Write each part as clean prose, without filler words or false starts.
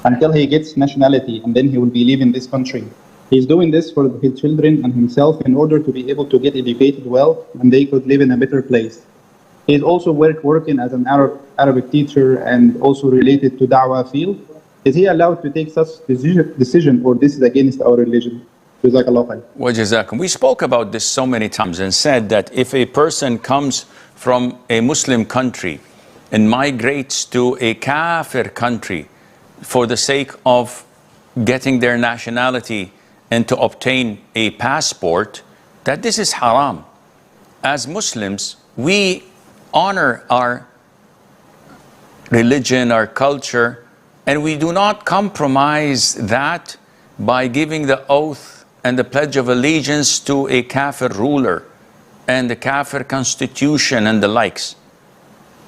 until he gets nationality, and then he will be leaving this country. He's doing this for his children and himself in order to be able to get educated well, and they could live in a better place. He's also working as an Arabic teacher and also related to da'wah field. Is he allowed to take such decision, or this is against our religion? Jazakallah khair. Well, jazakum. We spoke about this so many times and said that if a person comes from a Muslim country and migrates to a kafir country for the sake of getting their nationality and to obtain a passport, that this is haram. As Muslims, we honor our religion, our culture, and we do not compromise that by giving the oath and the pledge of allegiance to a kafir ruler and the kafir constitution and the likes.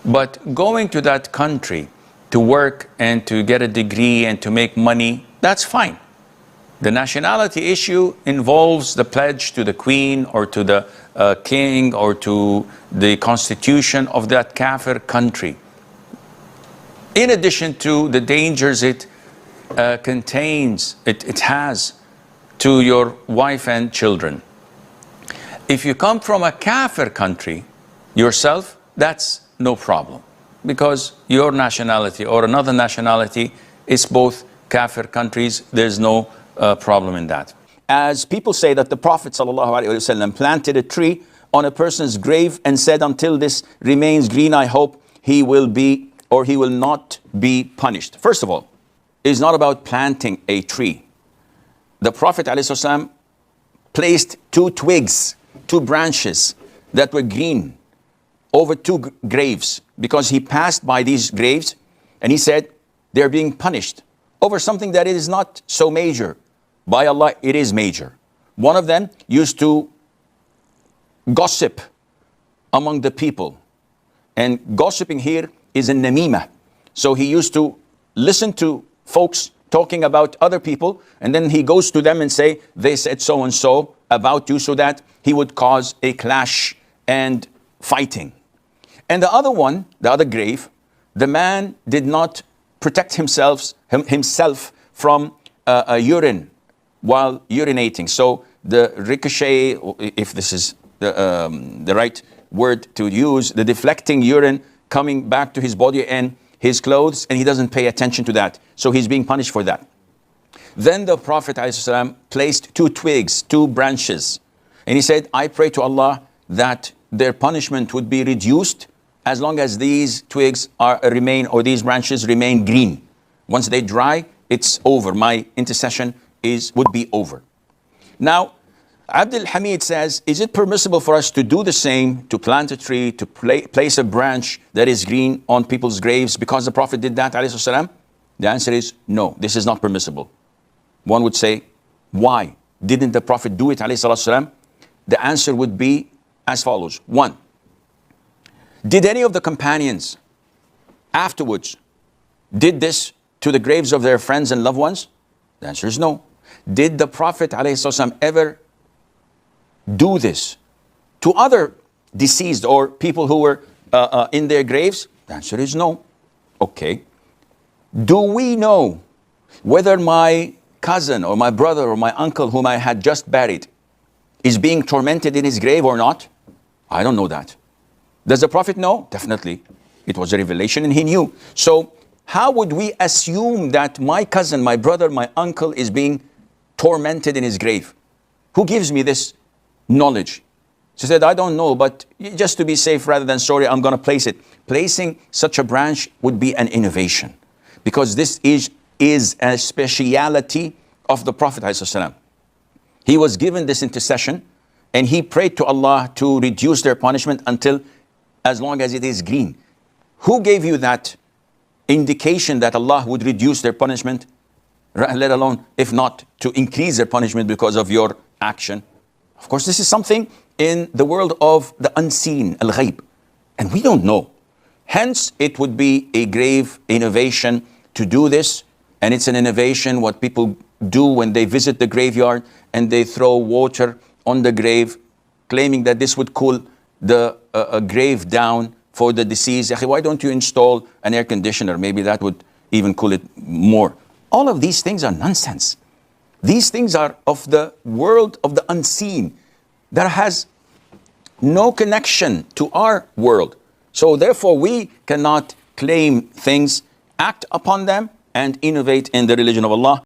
But going to that country to work and to get a degree and to make money, that's fine. The nationality issue involves the pledge to the queen or to the king or to the constitution of that kafir country. In addition to the dangers it has to your wife and children. If you come from a kafir country yourself, that's no problem, because your nationality or another nationality is both kafir countries. There's no problem in that. As people say that the Prophet ﷺ planted a tree on a person's grave and said, until this remains green, I hope he will be or he will not be punished. First of all, it's not about planting a tree. The Prophet ﷺ placed two twigs, two branches that were green over two graves, because he passed by these graves and he said they're being punished over something that is not so major. By Allah, it is major. One of them used to gossip among the people. And gossiping here is a namima. So he used to listen to folks talking about other people, and then he goes to them and say, they said so and so about you, so that he would cause a clash and fighting. And the other one, the other grave, the man did not protect himself from urine while urinating. So the ricochet, if this is the right word to use, the deflecting urine coming back to his body and his clothes, and he doesn't pay attention to that. So he's being punished for that. Then the Prophet ﷺ placed two twigs, two branches, and he said, I pray to Allah that their punishment would be reduced as long as these twigs remain, or these branches remain green. Once they dry, it's over. My intercession would be over. Now, Abdul Hamid says, is it permissible for us to do the same, to plant a tree, to place a branch that is green on people's graves because the Prophet did that, alayhi salam? The answer is no, this is not permissible. One would say, why? Didn't the Prophet do it, alayhi salam? The answer would be as follows. One, did any of the companions afterwards did this to the graves of their friends and loved ones? The answer is no. Did the Prophet ﷺ ever do this to other deceased or people who were in their graves? The answer is no. Okay. Do we know whether my cousin or my brother or my uncle whom I had just buried is being tormented in his grave or not? I don't know that. Does the Prophet know? Definitely. It was a revelation and he knew. So how would we assume that my cousin, my brother, my uncle is being tormented in his grave? Who gives me this knowledge? She said, I don't know, but just to be safe rather than sorry, I'm going to place it. Placing such a branch would be an innovation, because this is a speciality of the Prophet ﷺ. He was given this intercession and he prayed to Allah to reduce their punishment until as long as it is green. Who gave you that indication that Allah would reduce their punishment, let alone, if not, to increase their punishment because of your action? Of course, this is something in the world of the unseen, al-ghayb, and we don't know. Hence, it would be a grave innovation to do this, and it's an innovation what people do when they visit the graveyard and they throw water on the grave, claiming that this would cool the grave down for the deceased. Why don't you install an air conditioner? Maybe that would even cool it more. All of these things are nonsense. These things are of the world of the unseen that has no connection to our world. So therefore we cannot claim things, act upon them, and innovate in the religion of Allah.